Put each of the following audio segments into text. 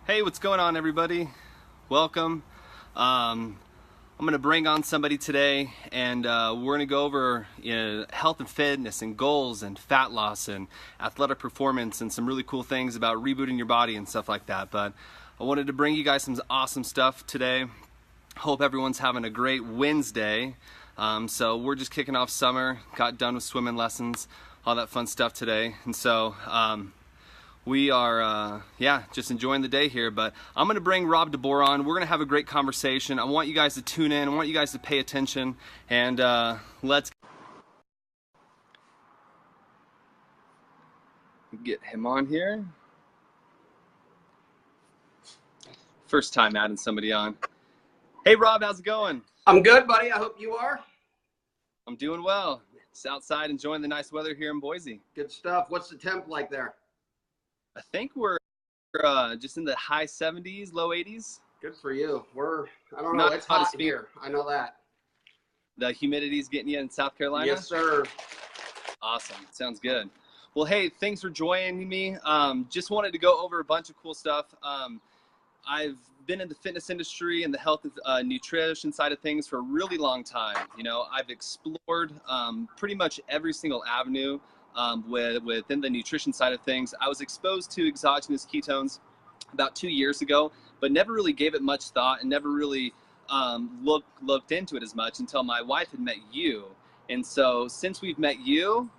Hey, what's going on, everybody? Welcome. I'm going to bring on somebody today, and we're going to go over health and fitness and goals and fat loss and athletic performance and some really cool things about rebooting your body and stuff like that. But I wanted to bring you guys some awesome stuff today. Hope everyone's having a great Wednesday. So we're just kicking off summer, got done with swimming lessons, all that fun stuff today. And so we are, just enjoying the day here. But I'm going to bring Rob DeBoer on. We're going to have a great conversation. I want you guys to tune in. I want you guys to pay attention. And let's get him on here. First time adding somebody on. Hey, Rob, how's it going? I'm good, buddy. I hope you are. I'm doing well. Just outside enjoying the nice weather here in Boise. Good stuff. What's the temp like there? I think we're just in the high 70s, low 80s. Good for you. I don't know, it's hot here. I know that. The humidity's getting you in South Carolina? Yes, sir. Awesome. Sounds good. Well, hey, thanks for joining me. Just wanted to go over a bunch of cool stuff. I've been in the fitness industry and the health and nutrition side of things for a really long time. You know, I've explored pretty much every single avenue within the nutrition side of things. I was exposed to exogenous ketones about 2 years ago, but never really gave it much thought and never really looked into it as much until my wife had met you. And so since we've met you,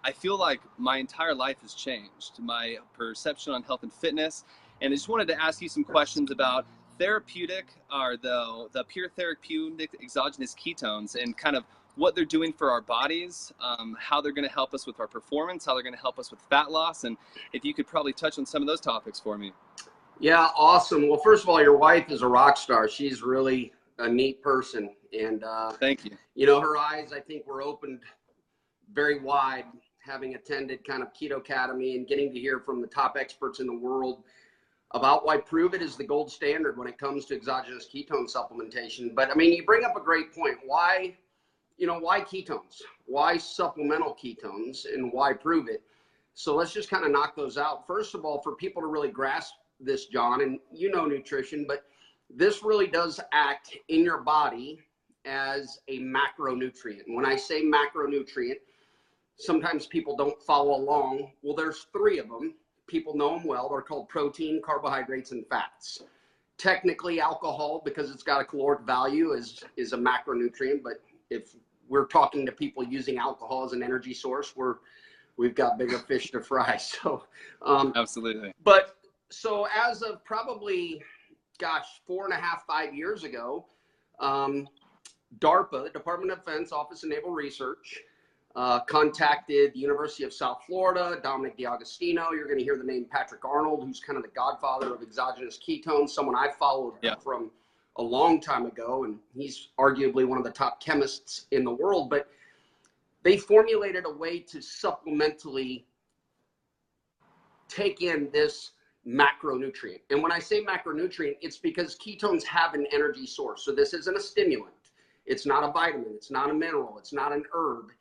I feel like my entire life has changed, my perception on health and fitness. And I just wanted to ask you some questions about therapeutic, or the pure therapeutic exogenous ketones, and kind of what they're doing for our bodies, how they're going to help us with our performance, how they're going to help us with fat loss, and if you could probably touch on some of those topics for me. Yeah, awesome. Well, first of all, your wife is a rock star. She's really a neat person. And thank you. You know, her eyes, I think, were opened very wide, having attended kind of Keto Academy and getting to hear from the top experts in the world about why Prove It is the gold standard when it comes to exogenous ketone supplementation. But I mean, you bring up a great point. Why ketones? Why supplemental ketones, and why Prove It? So let's just kind of knock those out. First of all, for people to really grasp this, John, and you know nutrition, but this really does act in your body as a macronutrient. And when I say macronutrient, sometimes people don't follow along. Well, there's three of them. People know them well. They're called protein, carbohydrates, and fats. Technically, alcohol, because it's got a caloric value, is a macronutrient. But if we're talking to people using alcohol as an energy source, we've got bigger fish to fry. So, absolutely. But so as of probably, 4.5, 5 years ago, DARPA, the Department of Defense Office of Naval Research, contacted the University of South Florida, Dominic D'Agostino. You're going to hear the name Patrick Arnold, who's kind of the godfather of exogenous ketones, someone I followed from a long time ago, and he's arguably one of the top chemists in the world. But they formulated a way to supplementally take in this macronutrient. And when I say macronutrient, it's because ketones have an energy source. So this isn't a stimulant. It's not a vitamin. It's not a mineral. It's not an herb.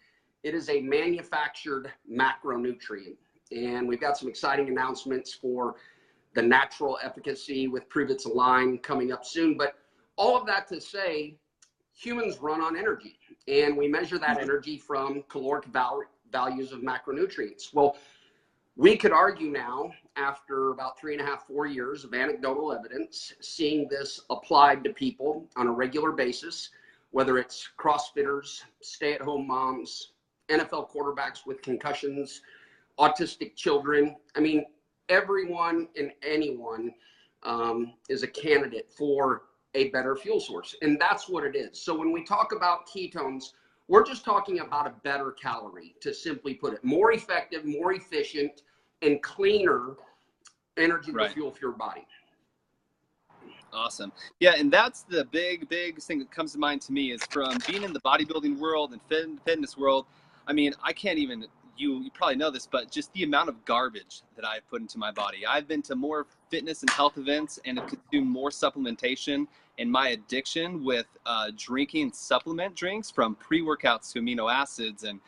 It is a manufactured macronutrient. And we've got some exciting announcements for the natural efficacy with Prove It's line coming up soon. But all of that to say, humans run on energy, and we measure that energy from caloric values of macronutrients. Well, we could argue now, after about 3.5, 4 years of anecdotal evidence, seeing this applied to people on a regular basis, whether it's CrossFitters, stay-at-home moms, NFL quarterbacks with concussions, autistic children. I mean, everyone and anyone is a candidate for a better fuel source. And that's what it is. So when we talk about ketones, we're just talking about a better calorie, to simply put it. More effective, more efficient, and cleaner energy to fuel for your body. Awesome. Yeah, and that's the big thing that comes to mind to me, is from being in the bodybuilding world and fitness world. I mean, I can't even, you probably know this, but just the amount of garbage that I've put into my body. I've been to more fitness and health events and have consumed more supplementation, and my addiction with drinking supplement drinks, from pre-workouts to amino acids, and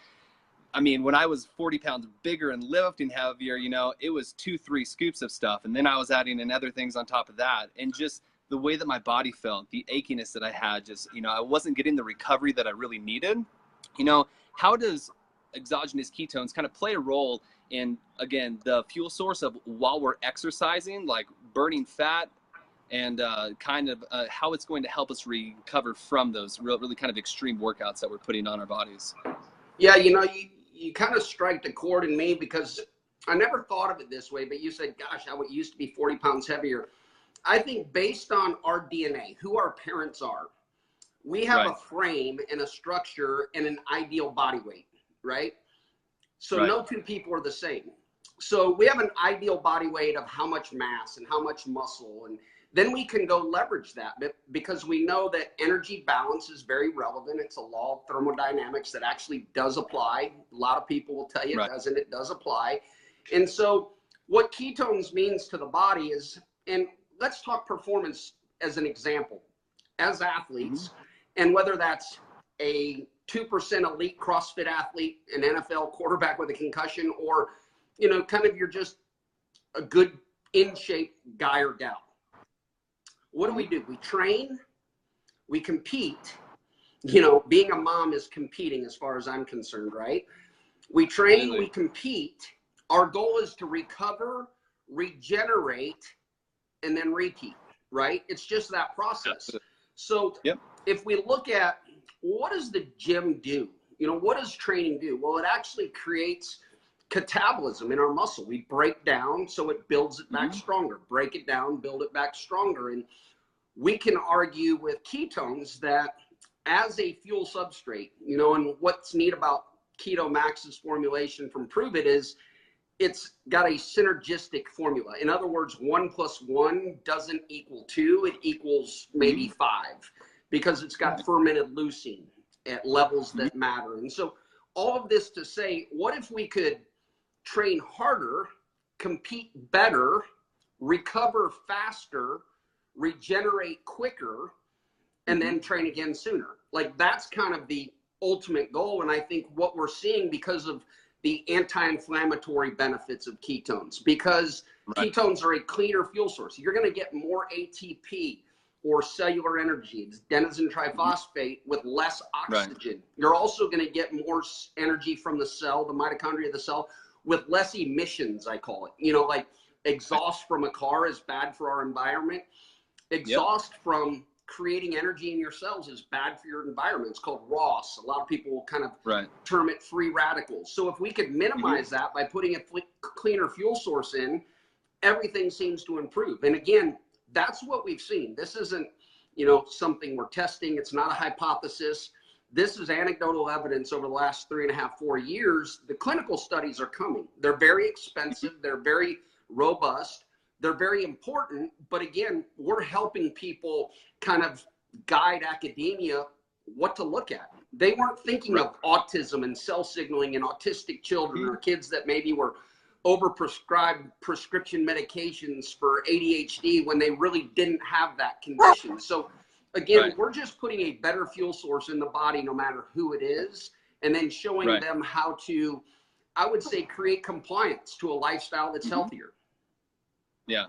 I mean, when I was 40 pounds bigger and lifting heavier, you know, it was 2-3 scoops of stuff. And then I was adding in other things on top of that. And just the way that my body felt, the achiness that I had, just, you know, I wasn't getting the recovery that I really needed. You know, how does exogenous ketones kind of play a role in, again, the fuel source of while we're exercising, like burning fat, and kind of how it's going to help us recover from those really kind of extreme workouts that we're putting on our bodies? Yeah, you know, you kind of strike the chord in me, because I never thought of it this way, but you said, gosh, I used to be 40 pounds heavier. I think based on our DNA, who our parents are, we have a frame and a structure and an ideal body weight, right? So no two people are the same. So we have an ideal body weight of how much mass and how much muscle, and then we can go leverage that, because we know that energy balance is very relevant. It's a law of thermodynamics that actually does apply. A lot of people will tell you it doesn't. It does apply. And so what ketones means to the body is, and let's talk performance as an example. As athletes, and whether that's a 2% elite CrossFit athlete, an NFL quarterback with a concussion, or, you know, kind of you're just a good in shape guy or gal. What do? We train, we compete. You know, being a mom is competing as far as I'm concerned, right? We train, we compete. Our goal is to recover, regenerate, and then repeat, right? It's just that process. So if we look at, what does the gym do? You know, what does training do? Well, it actually creates catabolism in our muscle. We break down so it builds it back stronger. Break it down, build it back stronger. And we can argue with ketones that as a fuel substrate, you know, and what's neat about Keto Max's formulation from Prove It is it's got a synergistic formula. In other words, 1 + 1 doesn't equal 2, it equals maybe 5, because it's got fermented leucine at levels that matter. And so all of this to say, what if we could train harder, compete better, recover faster, regenerate quicker, and then train again sooner? Like, that's kind of the ultimate goal. And I think what we're seeing, because of the anti-inflammatory benefits of ketones, because ketones are a cleaner fuel source. You're going to get more ATP, or cellular energy. It's adenosine triphosphate with less oxygen. You're also going to get more energy from the cell, the mitochondria of the cell, with less emissions, I call it. You know, like exhaust from a car is bad for our environment. Exhaust from creating energy in your cells is bad for your environment. It's called ROS. A lot of people will kind of term it free radicals. So if we could minimize that by putting a cleaner fuel source in, everything seems to improve. And again, that's what we've seen. This isn't, you know, something we're testing. It's not a hypothesis. This is anecdotal evidence over the last 3.5, 4 years. The clinical studies are coming. They're very expensive. They're very robust. They're very important. But again, we're helping people kind of guide academia what to look at. They weren't thinking of autism and cell signaling in autistic children, or kids that maybe were overprescribed prescription medications for ADHD when they really didn't have that condition. So again, we're just putting a better fuel source in the body, no matter who it is, and then showing them how to, I would say, create compliance to a lifestyle that's healthier. Yeah.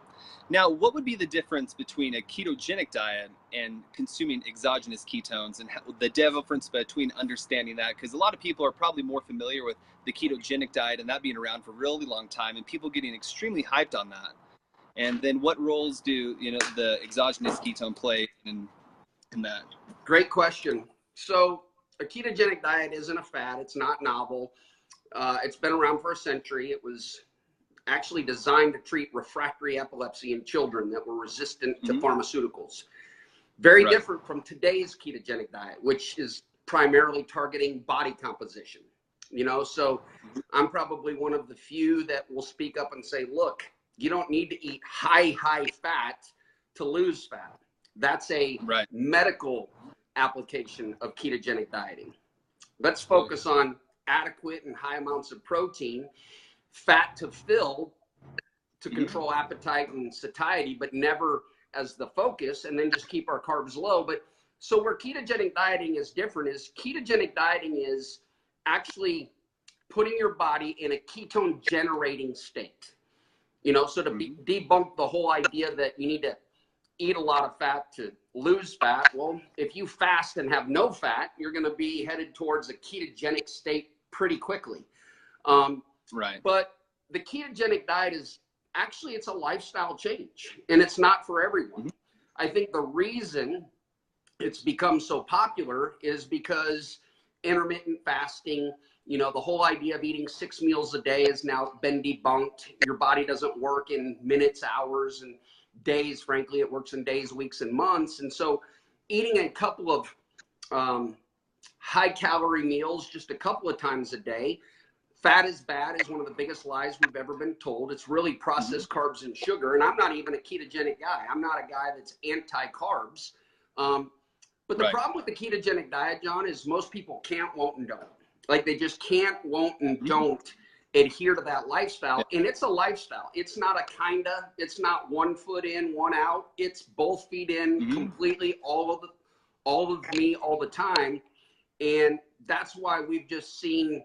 Now, what would be the difference between a ketogenic diet and consuming exogenous ketones, and the difference between understanding that? Because a lot of people are probably more familiar with the ketogenic diet and that being around for a really long time, and people getting extremely hyped on that. And then what roles do, you know, the exogenous ketone play in that? Great question. So a ketogenic diet isn't a fad. It's not novel. It's been around for a century. It was actually designed to treat refractory epilepsy in children that were resistant to pharmaceuticals. Very different from today's ketogenic diet, which is primarily targeting body composition. You know, so I'm probably one of the few that will speak up and say, look, you don't need to eat high fat to lose fat. That's a medical application of ketogenic dieting. Let's focus on adequate and high amounts of protein, fat to fill, to control appetite and satiety, but never as the focus, and then just keep our carbs low. But so where ketogenic dieting is different is ketogenic dieting is actually putting your body in a ketone generating state. You know, so to debunk the whole idea that you need to eat a lot of fat to lose fat. Well, if you fast and have no fat, you're going to be headed towards a ketogenic state pretty quickly. Right. But the ketogenic diet is actually, it's a lifestyle change, and it's not for everyone. I think the reason it's become so popular is because intermittent fasting, you know, the whole idea of eating 6 meals a day has now been debunked. Your body doesn't work in minutes, hours, and days. Frankly, it works in days, weeks, and months. And so eating a couple of high calorie meals just a couple of times a day, fat is bad is one of the biggest lies we've ever been told. It's really processed carbs and sugar. And I'm not even a ketogenic guy. I'm not a guy that's anti-carbs. But the problem with the ketogenic diet, John, is most people can't, won't, and don't. Like, they just can't, won't, and don't adhere to that lifestyle. And it's a lifestyle. It's not a kinda, it's not 1 foot in, 1 out. It's both feet in, completely, all of me, all the time. And that's why we've just seen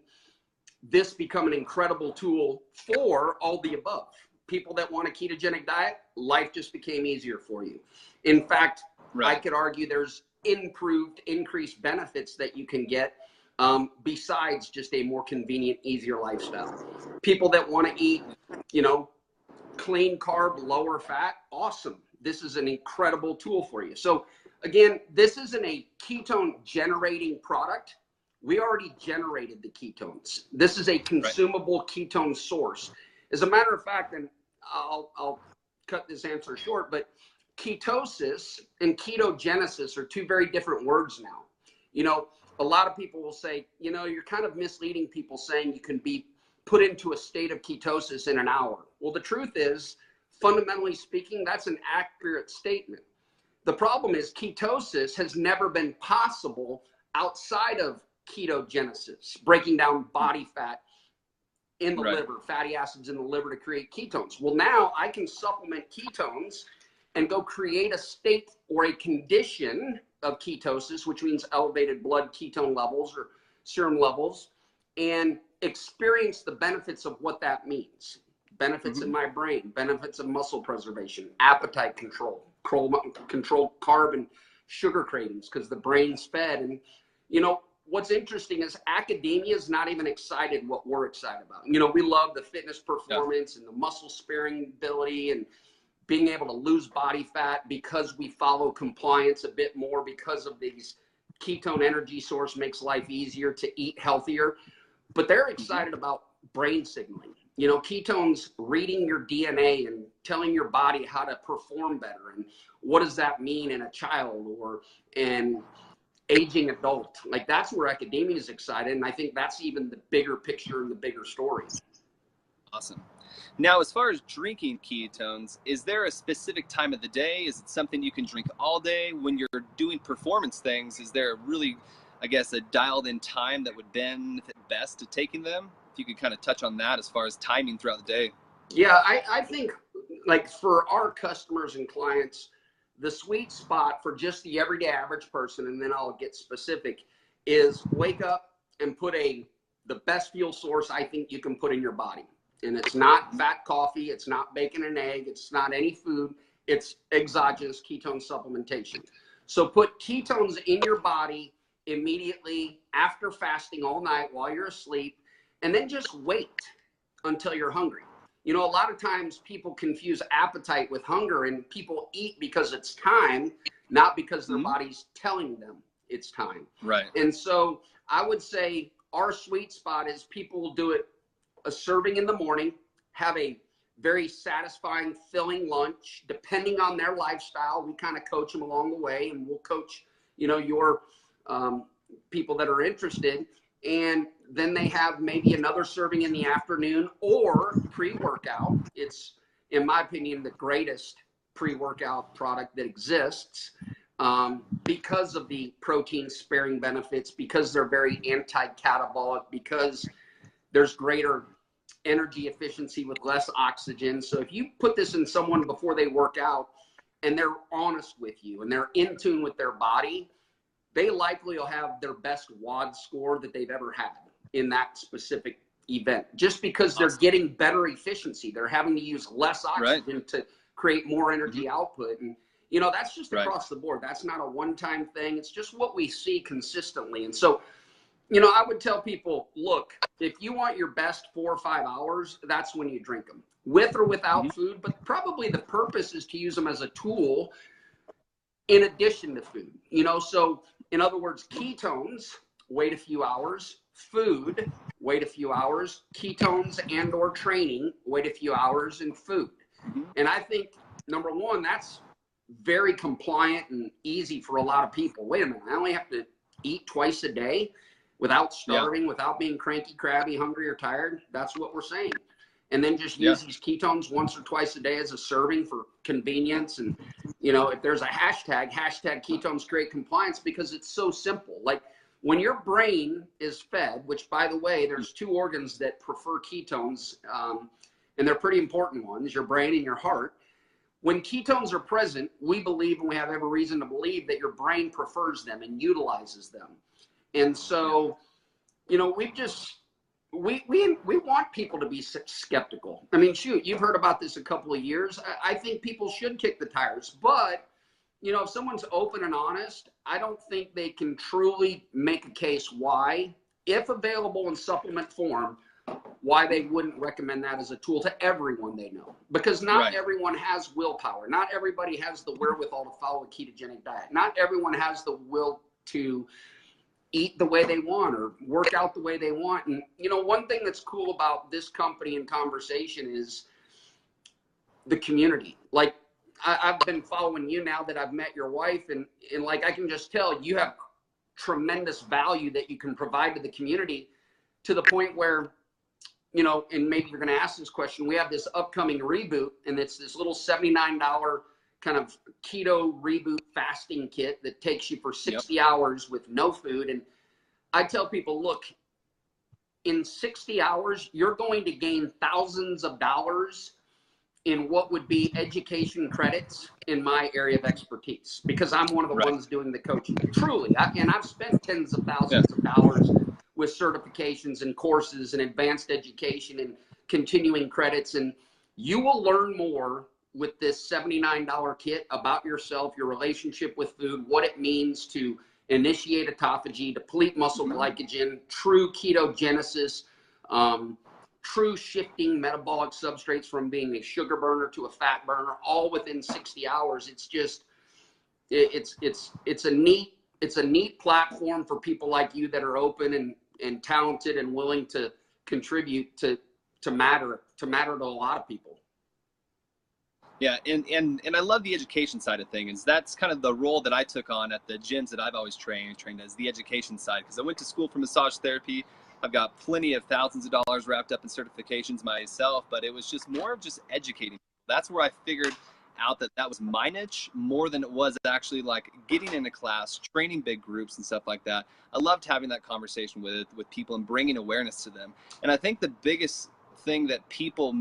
this become an incredible tool for all the above. People that want a ketogenic diet, life just became easier for you. In fact, I could argue there's increased benefits that you can get besides just a more convenient, easier lifestyle. People that want to eat, you know, clean carb, lower fat, awesome. This is an incredible tool for you. So again, this isn't a ketone generating product. We already generated the ketones. This is a consumable ketone source. As a matter of fact, and I'll cut this answer short, but ketosis and ketogenesis are 2 very different words now. You know, a lot of people will say, you know, you're kind of misleading people saying you can be put into a state of ketosis in an hour. Well, the truth is, fundamentally speaking, that's an accurate statement. The problem is ketosis has never been possible outside of ketogenesis, breaking down body fat in the liver, fatty acids in the liver to create ketones. Well, now I can supplement ketones and go create a state or a condition of ketosis, which means elevated blood ketone levels or serum levels, and experience the benefits of what that means. Benefits in my brain, benefits of muscle preservation, appetite control carb and sugar cravings because the brain's fed. And, you know, what's interesting is academia is not even excited what we're excited about. You know, we love the fitness performance and the muscle sparing ability and being able to lose body fat because we follow compliance a bit more because of these ketone energy source makes life easier to eat healthier. But they're excited about brain signaling. You know, ketones reading your DNA and telling your body how to perform better. And what does that mean in a child or an aging adult? Like, that's where academia is excited. And I think that's even the bigger picture and the bigger story. Awesome. Now, as far as drinking ketones, is there a specific time of the day? Is it something you can drink all day? When you're doing performance things, is there really, I guess, a dialed in time that would benefit best to taking them? If you could kind of touch on that as far as timing throughout the day. Yeah, I think, like, for our customers and clients, the sweet spot for just the everyday average person, and then I'll get specific, is wake up and put the best fuel source I think you can put in your body. And it's not fat coffee, it's not bacon and egg, it's not any food, it's exogenous ketone supplementation. So put ketones in your body immediately after fasting all night while you're asleep, and then just wait until you're hungry. You know, a lot of times people confuse appetite with hunger, and people eat because it's time, not because their body's telling them it's time. Right. And so I would say our sweet spot is people will do it a serving in the morning, have a very satisfying, filling lunch, depending on their lifestyle. We kind of coach them along the way, and we'll coach, you know, your people that are interested. And then they have maybe another serving in the afternoon or pre-workout. It's, in my opinion, the greatest pre-workout product that exists because of the protein sparing benefits, because they're very anti-catabolic, because there's greater energy efficiency with less oxygen. So if you put this in someone before they work out and they're honest with you and they're in tune with their body, they likely will have their best WOD score that they've ever had in that specific event just because they're getting better efficiency. They're having to use less oxygen to create more energy output. And, you know, that's just across the board. That's not a one-time thing. It's just what we see consistently. And so, you know, I would tell people, look, if you want your best 4 or 5 hours, that's when you drink them, with or without food. But probably the purpose is to use them as a tool in addition to food. You know, so in other words, ketones, wait a few hours. Food, wait a few hours. Ketones and or training, wait a few hours. And food. And I think, number one, that's very compliant and easy for a lot of people. Wait a minute, I only have to eat twice a day without starving, without being cranky, crabby, hungry, or tired. That's what we're saying. And then just use these ketones once or twice a day as a serving for convenience. And, you know, if there's a hashtag ketones create compliance, because it's so simple. Like when your brain is fed, which by the way, there's 2 organs that prefer ketones, and they're pretty important ones, your brain and your heart. When ketones are present, we believe, and we have every reason to believe, that your brain prefers them and utilizes them. And so, you know, we want people to be skeptical. I mean, shoot, you've heard about this a couple of years. I think people should kick the tires. But, you know, if someone's open and honest, I don't think they can truly make a case why, if available in supplement form, why they wouldn't recommend that as a tool to everyone they know. Because not everyone has willpower. Not everybody has the wherewithal to follow a ketogenic diet. Not everyone has the will to eat the way they want or work out the way they want. And, you know, one thing that's cool about this company and conversation is the community. Like, I've been following you now that I've met your wife, and like, I can just tell you have tremendous value that you can provide to the community, to the point where, you know, and maybe you're going to ask this question, we have this upcoming reboot, and it's this little $79 kind of keto reboot fasting kit that takes you for 60 hours with no food. And I tell people, look, in 60 hours, you're going to gain thousands of dollars in what would be education credits in my area of expertise, because I'm one of the ones doing the coaching. Truly, and I've spent tens of thousands of dollars with certifications and courses and advanced education and continuing credits. And you will learn more with this $79 kit about yourself, your relationship with food, what it means to initiate autophagy, deplete muscle glycogen, true ketogenesis, true shifting metabolic substrates from being a sugar burner to a fat burner, all within 60 hours. It's just, it's a neat platform for people like you that are open and talented and willing to contribute to matter to a lot of people. Yeah, and I love the education side of things. That's kind of the role that I took on at the gyms that I've always trained as the education side, because I went to school for massage therapy. I've got plenty of thousands of dollars wrapped up in certifications myself, but it was just more of just educating. That's where I figured out that was my niche more than it was actually like getting into class, training big groups and stuff like that. I loved having that conversation with people and bringing awareness to them. And I think the biggest thing that people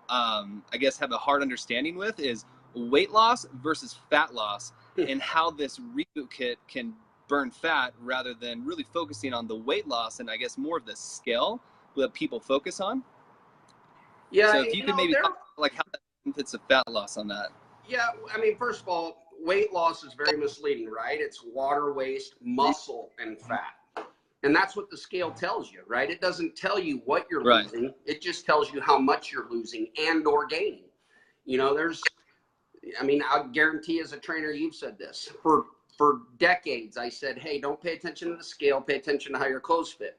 I guess have a hard understanding with is weight loss versus fat loss, and how this reboot kit can burn fat rather than really focusing on the weight loss, and I guess more of the scale that people focus on. Yeah. So if you could maybe talk like how that benefits of fat loss on that. Yeah, I mean, first of all, weight loss is very misleading, right? It's water, waste, muscle, and fat. And that's what the scale tells you, right? It doesn't tell you what you're losing. It just tells you how much you're losing and or gaining. You know, I guarantee as a trainer, you've said this. For decades, I said, hey, don't pay attention to the scale. Pay attention to how your clothes fit.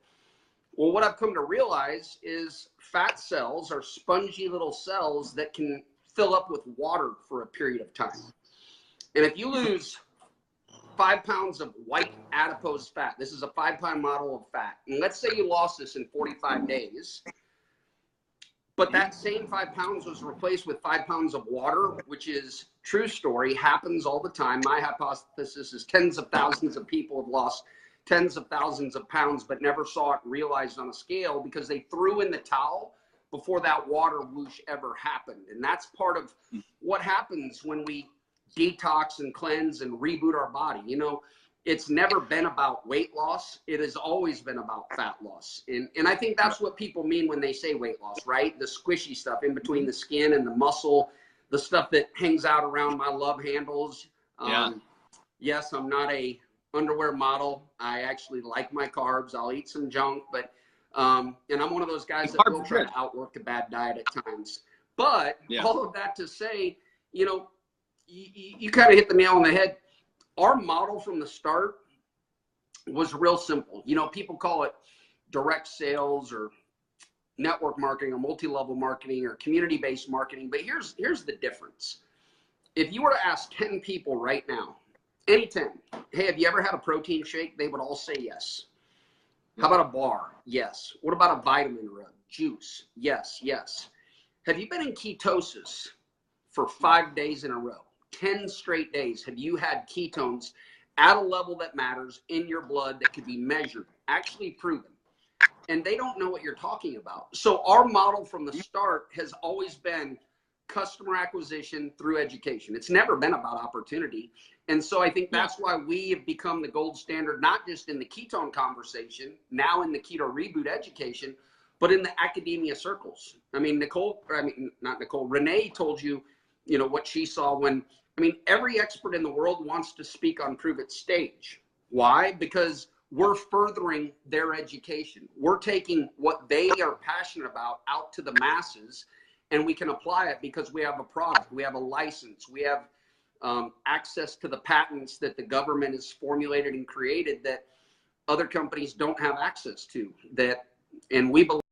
Well, what I've come to realize is fat cells are spongy little cells that can fill up with water for a period of time. And if you lose 5 pounds of white adipose fat, this is a 5-pound model of fat, and let's say you lost this in 45 days, but that same 5 pounds was replaced with 5 pounds of water, which is true story, happens all the time. My hypothesis is tens of thousands of people have lost tens of thousands of pounds, but never saw it realized on a scale because they threw in the towel before that water whoosh ever happened. And that's part of what happens when we detox and cleanse and reboot our body. You know, It's never been about weight loss. It has always been about fat loss. And I think that's what people mean when they say weight loss, right? The squishy stuff in between the skin and the muscle, the stuff that hangs out around my love handles. Yes, I'm not a underwear model. I actually like my carbs. I'll eat some junk, but and I'm one of those guys that will try to outwork a bad diet at times. But all of that to say, you know, you kind of hit the nail on the head. Our model from the start was real simple. You know, people call it direct sales or network marketing or multi-level marketing or community-based marketing. But here's the difference. If you were to ask 10 people right now, any 10, hey, have you ever had a protein shake? They would all say yes. How about a bar? Yes. What about a vitamin rub? Juice? Yes, yes. Have you been in ketosis for 5 days in a row? 10 straight days, have you had ketones at a level that matters in your blood that could be measured, actually proven? And they don't know what you're talking about. So our model from the start has always been customer acquisition through education. It's never been about opportunity. And so I think that's why we have become the gold standard, not just in the ketone conversation, now in the keto reboot education, but in the academia circles. I mean, Renee told you, you know, what she saw when, I mean, every expert in the world wants to speak on Prove It stage. Why? Because we're furthering their education. We're taking what they are passionate about out to the masses, and we can apply it because we have a product, we have a license, we have access to the patents that the government has formulated and created that other companies don't have access to. And we believe